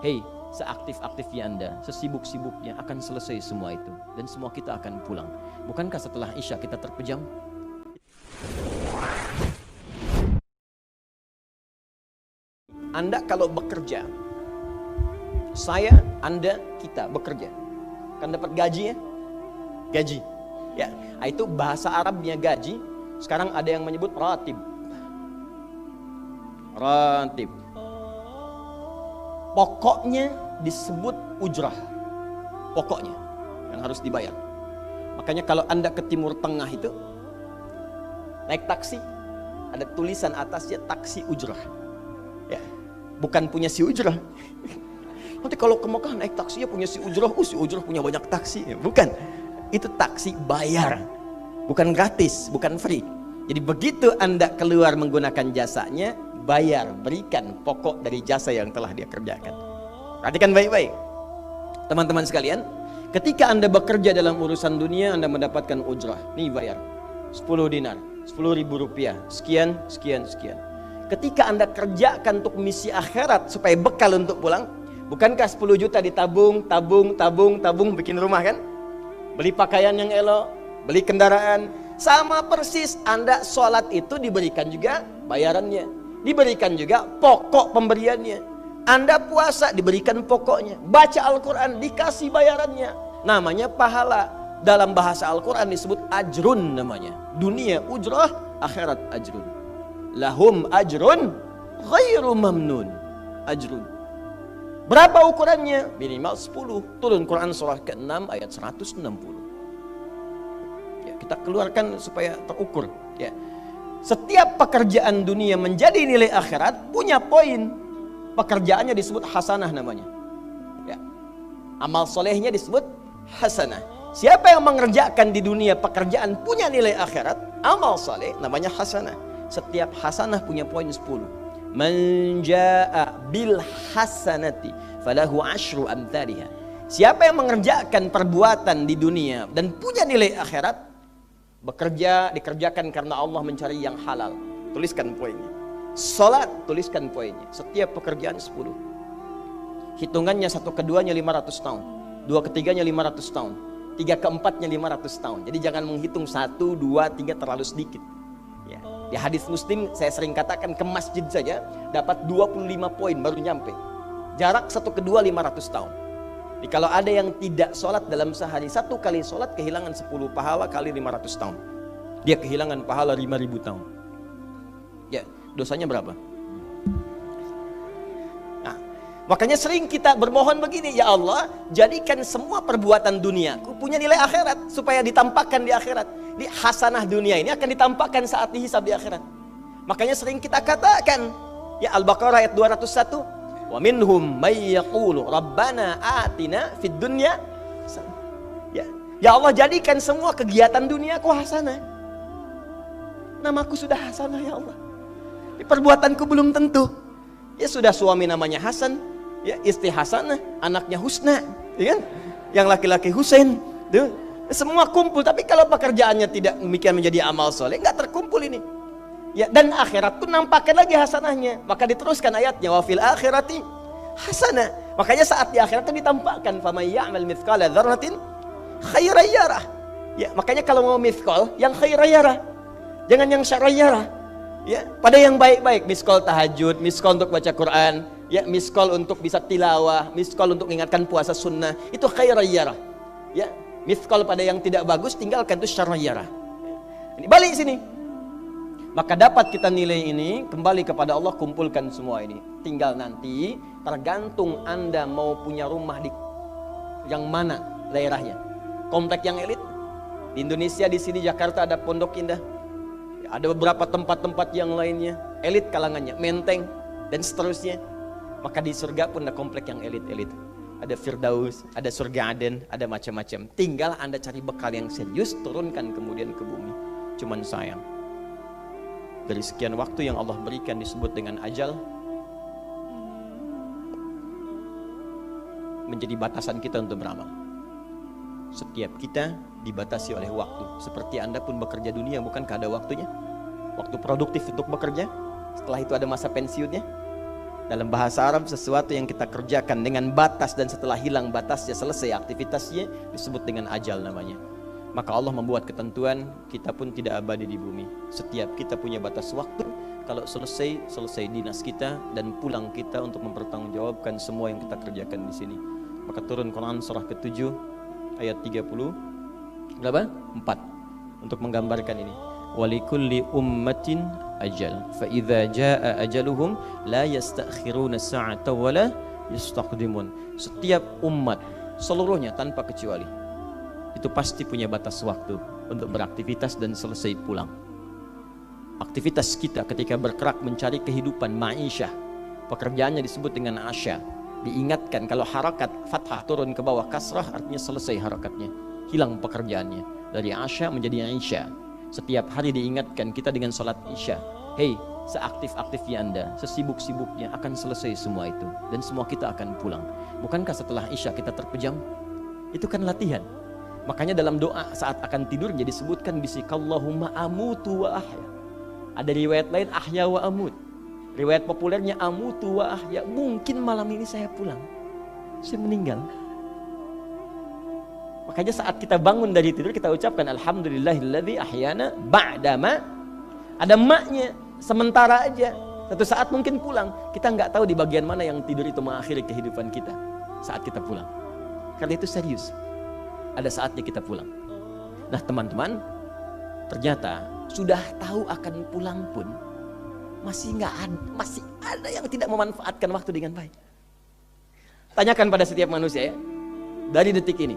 Hei, seaktif-aktifnya Anda, sesibuk-sibuknya akan selesai semua itu. Dan semua kita akan pulang. Bukankah setelah Isya kita terpejam? Anda kalau bekerja, saya, Anda, kita bekerja, kan dapat gaji ya? Gaji. Ya, itu bahasa Arabnya gaji. Sekarang ada yang menyebut ratib. Ratib. Pokoknya disebut ujrah. Pokoknya yang harus dibayar. Makanya kalau Anda ke Timur Tengah itu naik taksi, ada tulisan atasnya taksi ujrah. Ya, bukan punya si ujrah. Nanti kalau ke Mekah naik taksinya punya si ujrah, si ujrah punya banyak taksi. Ya, bukan. Itu taksi bayar, bukan gratis, bukan free. Jadi begitu Anda keluar menggunakan jasanya, bayar, berikan pokok dari jasa yang telah dia kerjakan. Perhatikan baik-baik, teman-teman sekalian. Ketika Anda bekerja dalam urusan dunia, Anda mendapatkan ujrah. Nih bayar 10 dinar, 10.000 rupiah, sekian, sekian, sekian. Ketika Anda kerjakan untuk misi akhirat supaya bekal untuk pulang, bukankah 10 juta ditabung, tabung, bikin rumah kan? Beli pakaian yang elok, beli kendaraan. Sama persis Anda sholat itu diberikan juga bayarannya, diberikan juga pokok pemberiannya. Anda puasa diberikan pokoknya, baca Al-Quran dikasih bayarannya. Namanya pahala. Dalam bahasa Al-Quran disebut ajrun namanya. Dunia ujrah, akhirat ajrun. Lahum ajrun ghairu mamnun. Ajrun. Berapa ukurannya? Minimal 10. Turun Quran surah ke-6 ayat 160. Ya, kita keluarkan supaya terukur. Ya. Setiap pekerjaan dunia menjadi nilai akhirat punya poin. Pekerjaannya disebut hasanah namanya. Ya. Amal solehnya disebut hasanah. Siapa yang mengerjakan di dunia pekerjaan punya nilai akhirat, amal soleh namanya hasanah. Setiap hasanah punya poin 10. Man jaa bil hasanati falahu asyru amthaliha. Siapa yang mengerjakan perbuatan di dunia dan punya nilai akhirat, bekerja dikerjakan karena Allah mencari yang halal. Tuliskan poinnya. Salat, tuliskan poinnya. Setiap pekerjaan 10. Hitungannya 1 keduanya 500 tahun, 2 ketiganya 500 tahun, 3 keempatnya 500 tahun. Jadi jangan menghitung 1, 2, 3 terlalu sedikit. Ya. Di hadis Muslim saya sering katakan ke masjid saja dapat 25 poin baru nyampe. Jarak 1 ke 2 500 tahun. Jadi kalau ada yang tidak sholat dalam sehari, 1 kali sholat kehilangan 10 pahala kali 500 tahun. Dia kehilangan pahala 5.000 tahun. Ya, dosanya berapa? Nah, makanya sering kita bermohon begini, ya Allah, jadikan semua perbuatan duniaku punya nilai akhirat supaya ditampakkan di akhirat. Di hasanah dunia ini akan ditampakkan saat dihisab di akhirat. Makanya sering kita katakan, ya Al-Baqarah ayat 201, wa minhum may yaqulu rabbana atina fid dunya. Ya Allah, jadikan semua kegiatan duniaku hasanah. Namaku sudah hasanah ya Allah. Perbuatanku belum tentu. Ya sudah suami namanya Hasan, ya istri Hasanah, anaknya Husna, ya kan? Yang laki-laki Husain, tuh. Semua kumpul, tapi kalau pekerjaannya tidak demikian menjadi amal soleh, nggak terkumpul ini. Ya, dan akhirat pun nampakkan lagi hasanahnya. Maka diteruskan ayatnya, wa fil akhirati hasanah. Makanya saat di akhirat itu ditampakkan, faman ya'mal mithqala dzarratin khairan yarah. Ya, makanya kalau mau mithqal, yang khairan yarah. Jangan yang syarran yarah. Ya, pada yang baik-baik, miskol tahajud, miskol untuk baca Quran, ya, miskol untuk bisa tilawah, miskol untuk mengingatkan puasa sunnah, itu khairan yarah. Ya, mithqal pada yang tidak bagus, tinggalkan itu syarran yarah. Ini balik sini. Maka dapat kita nilai ini, kembali kepada Allah, kumpulkan semua ini. Tinggal nanti tergantung Anda mau punya rumah di yang mana daerahnya. Komplek yang elit di Indonesia, di sini Jakarta ada Pondok Indah. Ada beberapa tempat-tempat yang lainnya, elit kalangannya, Menteng dan seterusnya. Maka di surga pun ada komplek yang elit-elit. Ada Firdaus, ada surga Aden, ada macam-macam. Tinggal Anda cari bekal yang serius, turunkan kemudian ke bumi. Cuman sayang, dari sekian waktu yang Allah berikan disebut dengan ajal, menjadi batasan kita untuk beramal. Setiap kita dibatasi oleh waktu. Seperti Anda pun bekerja dunia, bukankah ada waktunya? Waktu produktif untuk bekerja, setelah itu ada masa pensiunnya. Dalam bahasa Arab, sesuatu yang kita kerjakan dengan batas dan setelah hilang batasnya, selesai aktivitasnya, disebut dengan ajal namanya. Maka Allah membuat ketentuan, kita pun tidak abadi di bumi. Setiap kita punya batas waktu, kalau selesai dinas kita dan pulang kita untuk mempertanggungjawabkan semua yang kita kerjakan di sini. Maka turun Quran surah ke-7 ayat 30 berapa? 4 untuk menggambarkan ini. Walikulli ummatin ajal fa idza jaa ajaluhum la yastakhiruna sa'ata wa la yastaqdimun. Setiap umat seluruhnya tanpa kecuali itu pasti punya batas waktu untuk beraktivitas dan selesai pulang. Aktivitas kita ketika bergerak mencari kehidupan ma'isyah, pekerjaannya disebut dengan asya. Diingatkan kalau harakat fathah turun ke bawah kasrah artinya selesai harakatnya, hilang pekerjaannya. Dari asya menjadi isya. Setiap hari diingatkan kita dengan sholat isya. Hei, seaktif-aktifnya Anda, sesibuk-sibuknya akan selesai semua itu. Dan semua kita akan pulang. Bukankah setelah isya kita terpejam? Itu kan latihan. Makanya dalam doa saat akan tidur jadi disebutkan bisikallahumma amutu wa ahya. Ada riwayat lain ahya wa amut. Riwayat populernya amutu wa ahya. Mungkin malam ini saya pulang, saya meninggal. Makanya saat kita bangun dari tidur kita ucapkan alhamdulillahilladzi ahyana ba'dama. Ada maknya, sementara aja. Satu saat mungkin pulang. Kita nggak tahu di bagian mana yang tidur itu mengakhiri kehidupan kita saat kita pulang. Karena itu serius. Ada saatnya kita pulang. Nah teman-teman, ternyata sudah tahu akan pulang pun masih ada yang tidak memanfaatkan waktu dengan baik. Tanyakan pada setiap manusia ya, dari detik ini,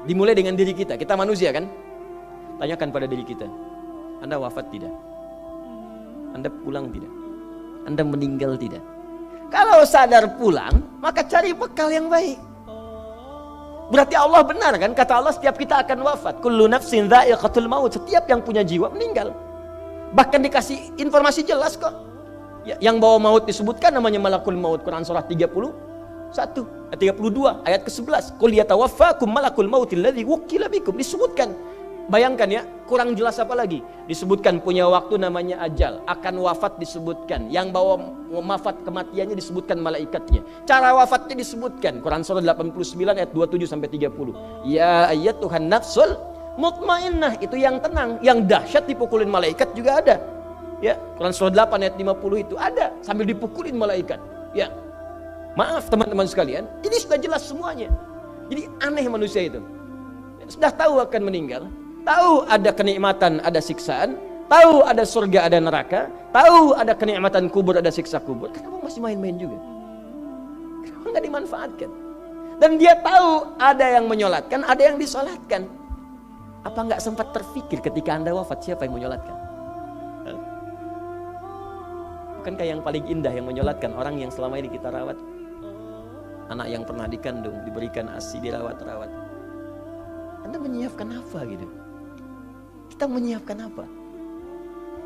dimulai dengan diri kita manusia kan? Tanyakan pada diri kita, Anda wafat tidak? Anda pulang tidak? Anda meninggal tidak? Kalau sadar pulang, maka cari bekal yang baik. Berarti Allah benar kan? Kata Allah setiap kita akan wafat. Kullu nafsin dha'iqatul maut. Setiap yang punya jiwa meninggal. Bahkan dikasih informasi jelas kok. Yang bawa maut disebutkan namanya malakul maut. Quran surah 32 ayat ke-11. Qul yatawaffakum malakul mautil ladzi wukkila bikum. Disebutkan. Bayangkan ya, kurang jelas apa lagi? Disebutkan punya waktu namanya ajal, akan wafat disebutkan, yang bawa wafat kematiannya disebutkan malaikatnya. Cara wafatnya disebutkan, Quran surah 89 ayat 27 sampai 30. Ya ayyatuhan nafsul mutmainnah, itu yang tenang, yang dahsyat dipukulin malaikat juga ada. Ya, Quran surah 8 ayat 50 itu ada sambil dipukulin malaikat. Ya. Maaf teman-teman sekalian, ini sudah jelas semuanya. Jadi aneh manusia itu. Sudah tahu akan meninggal, tahu ada kenikmatan, ada siksaan, tahu ada surga, ada neraka, tahu ada kenikmatan kubur, ada siksa kubur. Kenapa masih main-main juga? Kenapa nggak dimanfaatkan? Dan dia tahu ada yang menyolatkan, ada yang disolatkan. Apa nggak sempat terfikir ketika Anda wafat siapa yang menyolatkan? Bukankah yang paling indah yang menyolatkan orang yang selama ini kita rawat? Anak yang pernah dikandung, diberikan ASI, dirawat-rawat. Anda menyiapkan apa gitu? Kita menyiapkan apa?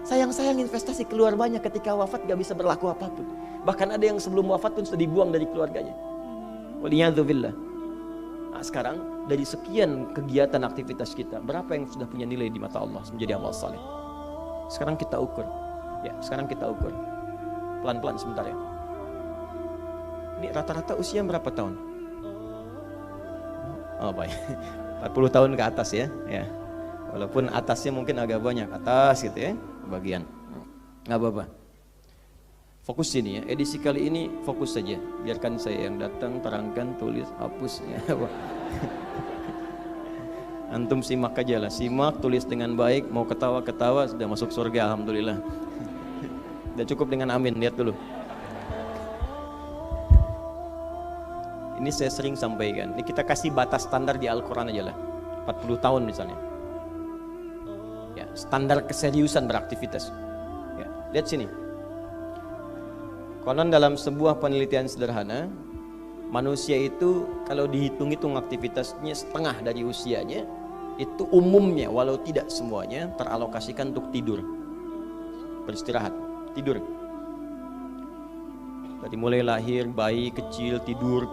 Sayang-sayang investasi keluar banyak ketika wafat gak bisa berlaku apapun. Bahkan ada yang sebelum wafat pun sudah dibuang dari keluarganya. Waliyadzubillah. Nah, sekarang dari sekian kegiatan aktivitas kita, berapa yang sudah punya nilai di mata Allah menjadi amal saleh? Sekarang kita ukur. Ya, sekarang kita ukur. Pelan-pelan sebentar ya. Ini rata-rata usia berapa tahun? Oh baik, 40 tahun ke atas ya. Ya. Walaupun atasnya mungkin agak banyak, atas gitu ya, bagian. Nggak apa-apa. Fokus sini ya, edisi kali ini fokus saja. Biarkan saya yang datang, terangkan, tulis, hapus ya. Antum simak aja lah, simak, tulis dengan baik, mau ketawa-ketawa, sudah masuk surga alhamdulillah. Udah cukup dengan amin, lihat dulu. Ini saya sering sampaikan, ini kita kasih batas standar di Al-Quran aja lah, 40 tahun misalnya. Ya, standar keseriusan beraktivitas. Ya, lihat sini. Konon dalam sebuah penelitian sederhana, manusia itu kalau dihitung-hitung aktivitasnya setengah dari usianya, itu umumnya walau tidak semuanya teralokasikan untuk tidur, beristirahat, tidur. Dari mulai lahir, bayi kecil tidur,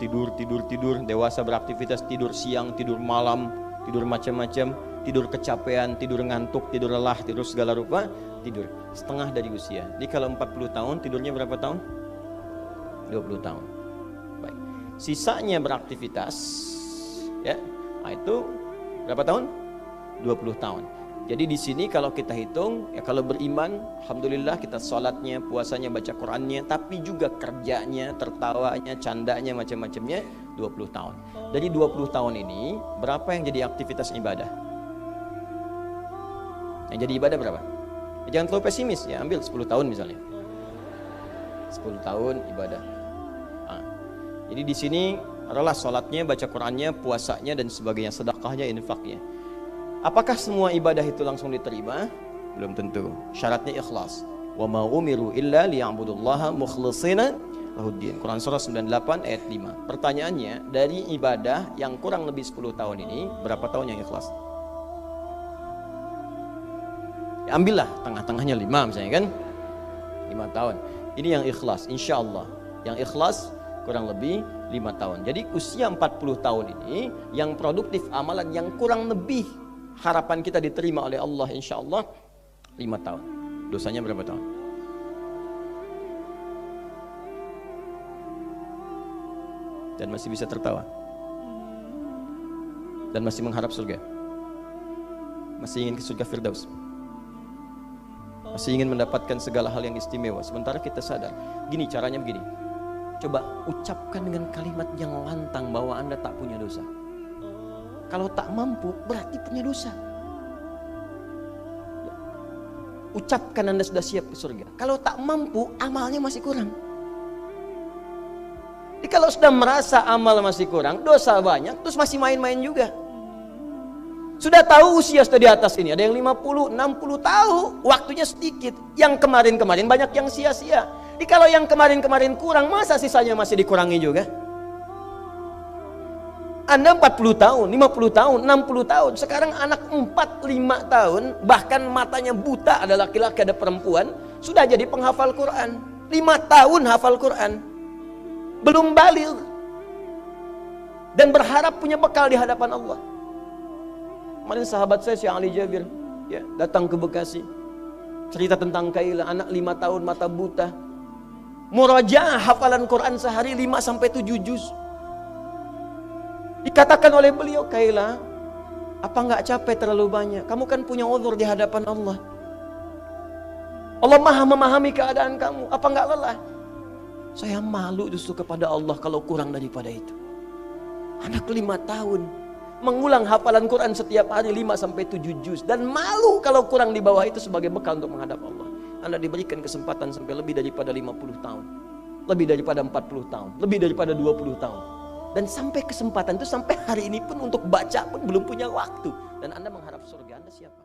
dewasa beraktivitas, tidur siang, tidur malam, tidur macam-macam, tidur kecapean, tidur ngantuk, tidur lelah, tidur segala rupa, tidur setengah dari usia. Jadi kalau 40 tahun tidurnya berapa tahun? 20 tahun. Baik. Sisanya beraktivitas, ya, nah itu berapa tahun? 20 tahun. Jadi di sini kalau kita hitung, ya kalau beriman, alhamdulillah kita sholatnya, puasanya, baca Qurannya, tapi juga kerjanya, tertawanya, candanya, macam-macamnya 20 tahun. Dari 20 tahun ini, berapa yang jadi aktivitas ibadah? Yang jadi ibadah berapa? Ya, jangan terlalu pesimis ya, ambil 10 tahun misalnya. 10 tahun ibadah. Nah, jadi di sini adalah sholatnya, baca Qurannya, puasanya, dan sebagainya, sedekahnya, infaknya. Apakah semua ibadah itu langsung diterima? Belum tentu. Syaratnya ikhlas. Wa ma umiru illa liya'budullaha mukhlishina lahuddin. Quran surah 98 ayat 5. Pertanyaannya, dari ibadah yang kurang lebih 10 tahun ini, berapa tahun yang ikhlas? Ya, ambillah tengah-tengahnya 5 misalnya kan. 5 tahun. Ini yang ikhlas, insya Allah. Yang ikhlas kurang lebih 5 tahun. Jadi usia 40 tahun ini, yang produktif amalan yang kurang lebih harapan kita diterima oleh Allah insya Allah 5 tahun. Dosanya berapa tahun? Dan masih bisa tertawa. Dan masih mengharap surga. Masih ingin ke surga Firdaus. Masih ingin mendapatkan segala hal yang istimewa. Sementara kita sadar, gini caranya begini. Coba ucapkan dengan kalimat yang lantang bahwa Anda tak punya dosa. Kalau tak mampu, berarti punya dosa. Ucapkan Anda sudah siap ke surga. Kalau tak mampu, amalnya masih kurang. Jadi kalau sudah merasa amal masih kurang, dosa banyak, terus masih main-main juga. Sudah tahu usia sudah di atas ini, ada yang 50, 60 tahu, waktunya sedikit. Yang kemarin-kemarin banyak yang sia-sia. Jadi kalau yang kemarin-kemarin kurang, masa sisanya masih dikurangi juga? Anda 40 tahun, 50 tahun, 60 tahun. Sekarang anak 4, 5 tahun, bahkan matanya buta, ada laki-laki, ada perempuan, sudah jadi penghafal Quran. 5 tahun hafal Quran. Belum baligh. Dan berharap punya bekal di hadapan Allah. Kemarin sahabat saya, Syekh Ali Jabir, ya, datang ke Bekasi. Cerita tentang Kaila, anak 5 tahun, mata buta. Murajaah hafalan Quran sehari 5-7 juz. Dikatakan oleh beliau, Kaila, apa enggak capek terlalu banyak? Kamu kan punya uzur di hadapan Allah. Allah Maha memahami keadaan kamu. Apa enggak lelah? Saya malu justru kepada Allah kalau kurang daripada itu. Anak 5 tahun mengulang hafalan Quran setiap hari 5-7 juz, dan malu kalau kurang di bawah itu sebagai bekal untuk menghadap Allah. Anda diberikan kesempatan sampai lebih daripada 50 tahun, lebih daripada 40 tahun, lebih daripada 20 tahun. Dan sampai kesempatan itu, sampai hari ini pun untuk baca pun belum punya waktu. Dan Anda mengharap surga, Anda siapa?